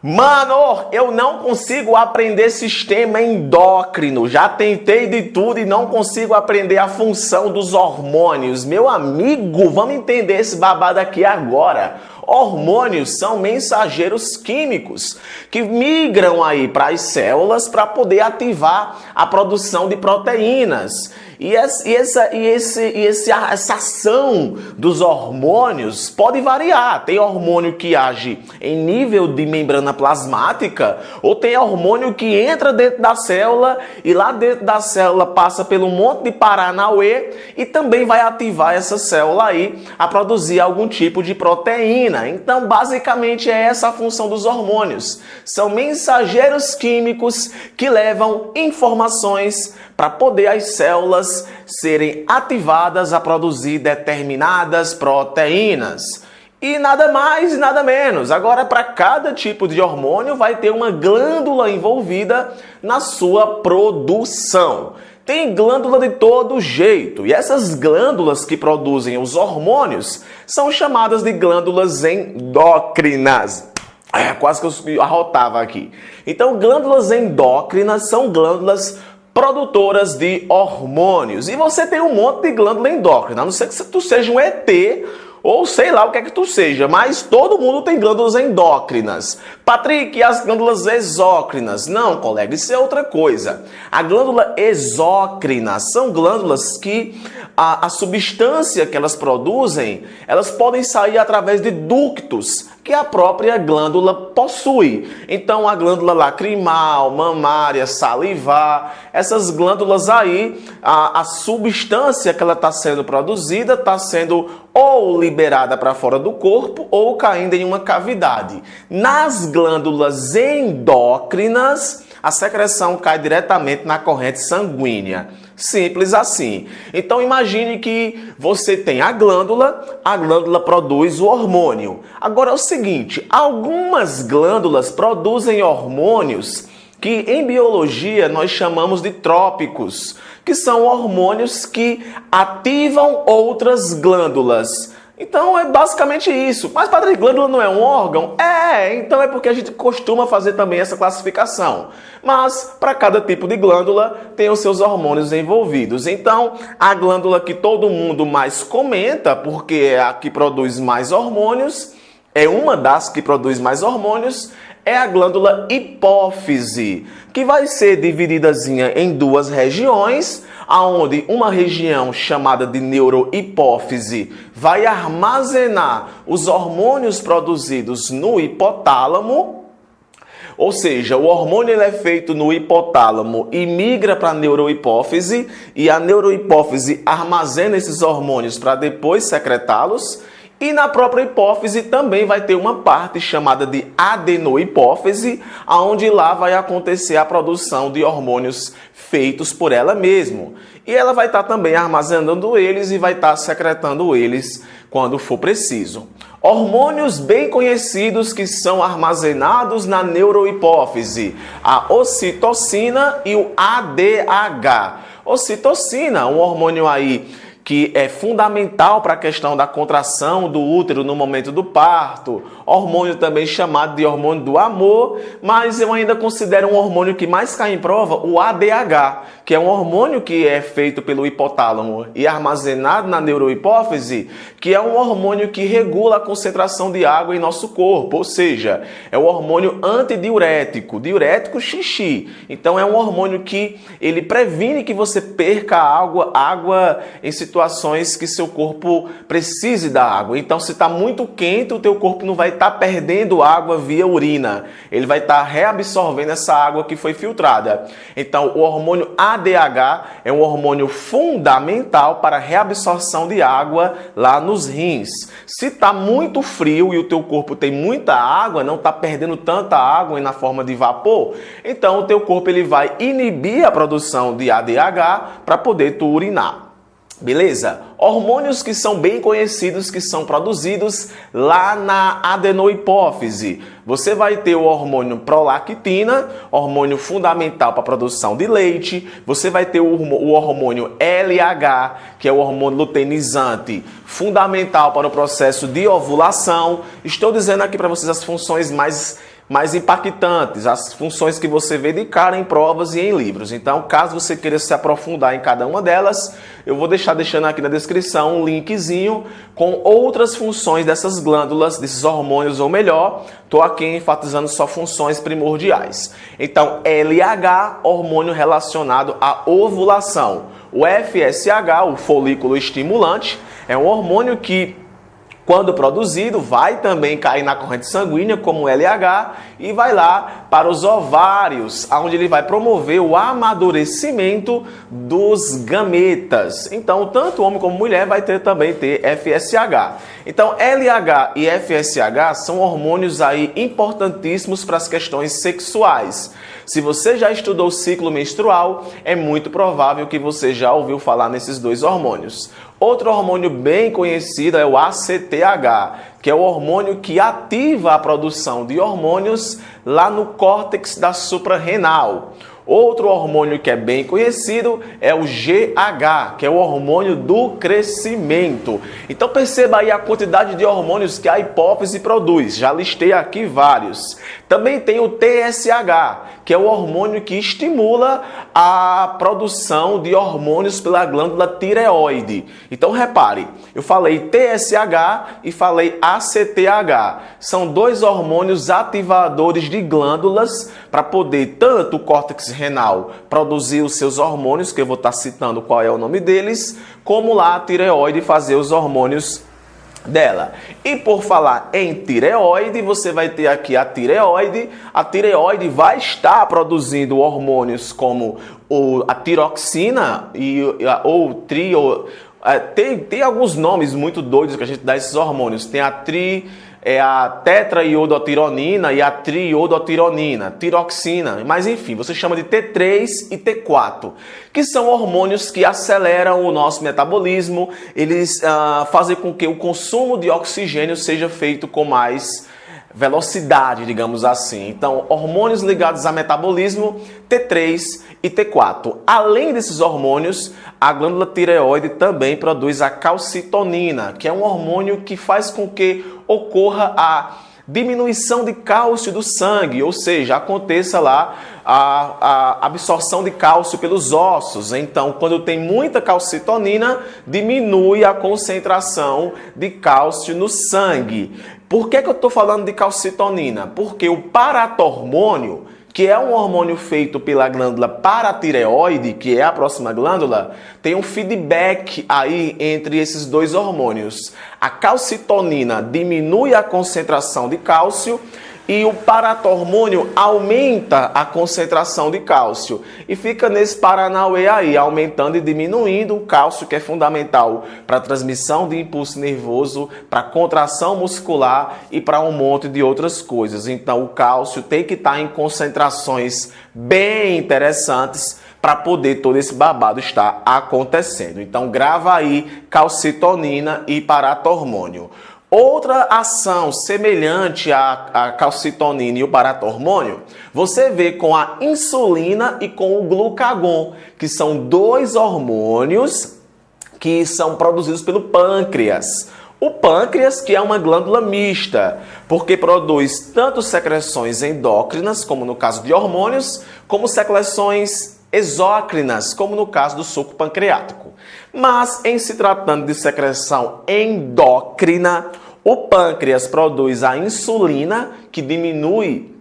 Mano, eu não consigo aprender sistema endócrino. Já tentei de tudo e não consigo aprender a função dos hormônios. Meu amigo, vamos entender esse babado aqui agora. Hormônios são mensageiros químicos que migram aí para as células para poder ativar a produção de proteínas. E essa ação dos hormônios pode variar. Tem hormônio que age em nível de membrana plasmática, ou tem hormônio que entra dentro da célula e lá dentro da célula passa pelo monte de paranauê e também vai ativar essa célula aí a produzir algum tipo de proteína. Então, basicamente é essa a função dos hormônios. São mensageiros químicos que levam informações para poder as células serem ativadas a produzir determinadas proteínas. E nada mais e nada menos. Agora, para cada tipo de hormônio vai ter uma glândula envolvida na sua produção. Tem glândula de todo jeito, e essas glândulas que produzem os hormônios são chamadas de glândulas endócrinas. Quase que eu arrotava aqui. Então, glândulas endócrinas são glândulas produtoras de hormônios. E você tem um monte de glândula endócrina, a não ser que tu seja um ET ou sei lá o que é que tu seja, mas todo mundo tem glândulas endócrinas. Patrick, e as glândulas exócrinas? Não, colega, isso é outra coisa. A glândula exócrina são glândulas que a substância que elas produzem, elas podem sair através de ductos que a própria glândula possui. Então, a glândula lacrimal, mamária, salivar, essas glândulas aí, a substância que ela está sendo produzida está sendo ou liberada para fora do corpo ou caindo em uma cavidade. Nas glândulas endócrinas, a secreção cai diretamente na corrente sanguínea. Simples assim. Então imagine que você tem a glândula produz o hormônio. Agora é o seguinte, algumas glândulas produzem hormônios que em biologia nós chamamos de trópicos, que são hormônios que ativam outras glândulas. Então é basicamente isso. Mas, padre, glândula não é um órgão? Então é porque a gente costuma fazer também essa classificação. Mas para cada tipo de glândula tem os seus hormônios envolvidos. Então a glândula que todo mundo mais comenta, porque é a que produz mais hormônios, é uma das que produz mais hormônios, é a glândula hipófise, que vai ser divididazinha em duas regiões, aonde uma região chamada de neurohipófise vai armazenar os hormônios produzidos no hipotálamo, ou seja, o hormônio ele é feito no hipotálamo e migra para a neurohipófise, e a neurohipófise armazena esses hormônios para depois secretá-los. E na própria hipófise também vai ter uma parte chamada de adenohipófise, onde lá vai acontecer a produção de hormônios feitos por ela mesma. E ela vai estar também armazenando eles e vai estar secretando eles quando for preciso. Hormônios bem conhecidos que são armazenados na neurohipófise: a ocitocina e o ADH. Ocitocina, um hormônio aí que é fundamental para a questão da contração do útero no momento do parto. Hormônio também chamado de hormônio do amor, mas eu ainda considero um hormônio que mais cai em prova, o ADH, que é um hormônio que é feito pelo hipotálamo e armazenado na neurohipófise, que é um hormônio que regula a concentração de água em nosso corpo, ou seja, é o hormônio antidiurético, diurético xixi. Então é um hormônio que ele previne que você perca água em situações que seu corpo precise da água. Então, se está muito quente, o teu corpo não vai estar perdendo água via urina. Ele vai estar reabsorvendo essa água que foi filtrada. Então, o hormônio ADH é um hormônio fundamental para a reabsorção de água lá nos rins. Se está muito frio e o teu corpo tem muita água, não está perdendo tanta água na forma de vapor, então o teu corpo ele vai inibir a produção de ADH para poder tu urinar. Beleza? Hormônios que são bem conhecidos, que são produzidos lá na adenohipófise. Você vai ter o hormônio prolactina, hormônio fundamental para a produção de leite. Você vai ter o hormônio LH, que é o hormônio luteinizante, fundamental para o processo de ovulação. Estou dizendo aqui para vocês as funções mais impactantes, as funções que você vê de cara em provas e em livros. Então, caso você queira se aprofundar em cada uma delas, eu vou deixando aqui na descrição um linkzinho com outras funções dessas glândulas, desses hormônios, ou melhor, estou aqui enfatizando só funções primordiais. Então, LH, hormônio relacionado à ovulação. O FSH, o folículo estimulante, é um hormônio que, quando produzido, vai também cair na corrente sanguínea como LH e vai lá para os ovários, onde ele vai promover o amadurecimento dos gametas. Então, tanto homem como mulher vai também ter FSH. Então, LH e FSH são hormônios aí importantíssimos para as questões sexuais. Se você já estudou o ciclo menstrual, é muito provável que você já ouviu falar nesses dois hormônios. Outro hormônio bem conhecido é o ACTH, que é o hormônio que ativa a produção de hormônios lá no córtex da suprarrenal. Outro hormônio que é bem conhecido é o GH, que é o hormônio do crescimento. Então perceba aí a quantidade de hormônios que a hipófise produz. Já listei aqui vários. Também tem o TSH, que é o hormônio que estimula a produção de hormônios pela glândula tireoide. Então repare, eu falei TSH e falei ACTH. São dois hormônios ativadores de glândulas para poder tanto o córtex renal produzir os seus hormônios, que eu vou estar citando qual é o nome deles, como lá a tireoide fazer os hormônios dela. E por falar em tireoide, você vai ter aqui a tireoide. A tireoide vai estar produzindo hormônios como a tiroxina tem alguns nomes muito doidos que a gente dá a esses hormônios. Tem a tetraiodotironina e a triiodotironina, tiroxina, mas enfim, você chama de T3 e T4, que são hormônios que aceleram o nosso metabolismo, eles fazem com que o consumo de oxigênio seja feito com mais velocidade, digamos assim. Então, hormônios ligados a metabolismo, T3 e T4. Além desses hormônios, a glândula tireoide também produz a calcitonina, que é um hormônio que faz com que ocorra a diminuição de cálcio do sangue, ou seja, aconteça lá a absorção de cálcio pelos ossos. Então, quando tem muita calcitonina, diminui a concentração de cálcio no sangue. Por que eu estou falando de calcitonina? Porque o paratormônio, que é um hormônio feito pela glândula paratireoide, que é a próxima glândula, tem um feedback aí entre esses dois hormônios. A calcitonina diminui a concentração de cálcio e o paratormônio aumenta a concentração de cálcio. E fica nesse paranauê aí, aumentando e diminuindo o cálcio, que é fundamental para a transmissão de impulso nervoso, para a contração muscular e para um monte de outras coisas. Então o cálcio tem que estar em concentrações bem interessantes para poder todo esse babado estar acontecendo. Então grava aí calcitonina e paratormônio. Outra ação semelhante à calcitonina e o paratormônio, você vê com a insulina e com o glucagon, que são dois hormônios que são produzidos pelo pâncreas. O pâncreas, que é uma glândula mista, porque produz tanto secreções endócrinas, como no caso de hormônios, como secreções exócrinas, como no caso do suco pancreático. Mas, em se tratando de secreção endócrina, o pâncreas produz a insulina, que diminui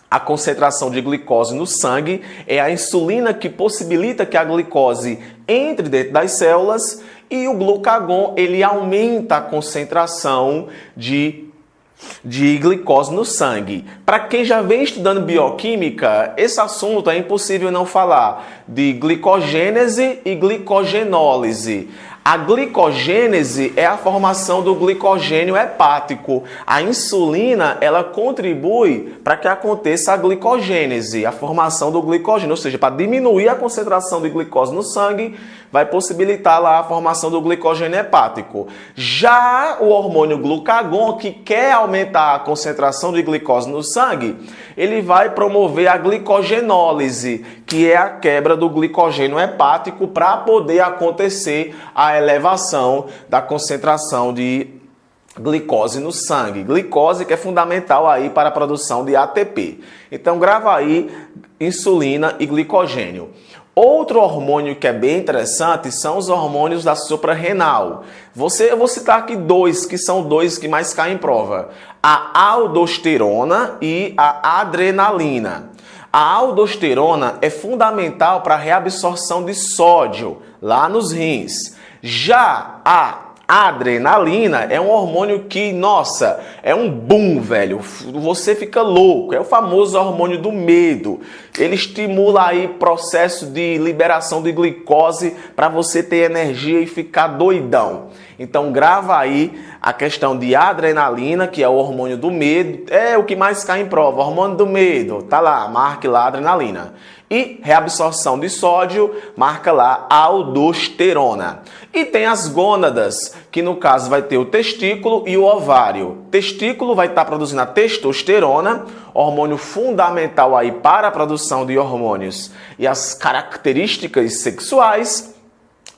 a concentração de glicose no sangue. É a insulina que possibilita que a glicose entre dentro das células, e o glucagon, ele aumenta a concentração de glicose no sangue. Para quem já vem estudando bioquímica, esse assunto é impossível não falar de glicogênese e glicogenólise. A glicogênese é a formação do glicogênio hepático. A insulina, ela contribui para que aconteça a glicogênese, a formação do glicogênio, ou seja, para diminuir a concentração de glicose no sangue, vai possibilitar lá a formação do glicogênio hepático. Já o hormônio glucagon, que quer aumentar a concentração de glicose no sangue, ele vai promover a glicogenólise, que é a quebra do glicogênio hepático para poder acontecer a elevação da concentração de glicose no sangue. Glicose que é fundamental aí para a produção de ATP. Então grava aí insulina e glicogênio. Outro hormônio que é bem interessante são os hormônios da suprarrenal. Eu vou citar aqui dois, que são dois que mais caem em prova. A aldosterona e a adrenalina. A aldosterona é fundamental para a reabsorção de sódio lá nos rins. Já a adrenalina é um hormônio que, nossa, é um boom, velho. Você fica louco. É o famoso hormônio do medo. Ele estimula aí processo de liberação de glicose para você ter energia e ficar doidão. Então grava aí a questão de adrenalina, que é o hormônio do medo. É o que mais cai em prova, hormônio do medo. Tá lá, marque lá adrenalina. E reabsorção de sódio, marca lá aldosterona. E tem as gônadas, que no caso vai ter o testículo e o ovário. Testículo vai estar produzindo a testosterona, hormônio fundamental aí para a produção de hormônios e as características sexuais.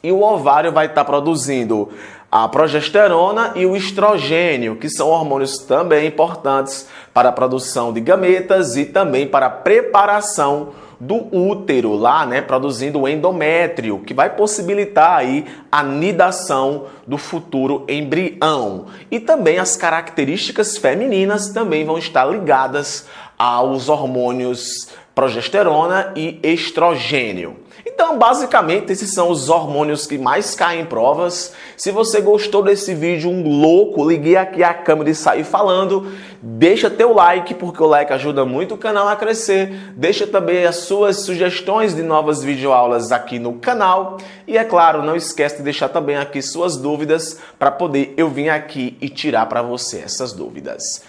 E o ovário vai estar produzindo a progesterona e o estrogênio, que são hormônios também importantes para a produção de gametas e também para a preparação do útero lá, né, produzindo o endométrio, que vai possibilitar aí a nidação do futuro embrião. E também as características femininas também vão estar ligadas aos hormônios progesterona e estrogênio. Então, basicamente, esses são os hormônios que mais caem em provas. Se você gostou desse vídeo, um louco, liguei aqui a câmera e saí falando. Deixa teu like, porque o like ajuda muito o canal a crescer. Deixa também as suas sugestões de novas videoaulas aqui no canal. E, é claro, não esquece de deixar também aqui suas dúvidas para poder eu vir aqui e tirar para você essas dúvidas.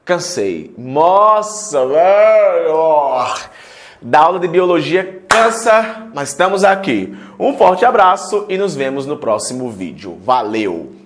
Cansei. Nossa, velho! Da aula de biologia cansa, mas estamos aqui. Um forte abraço e nos vemos no próximo vídeo. Valeu!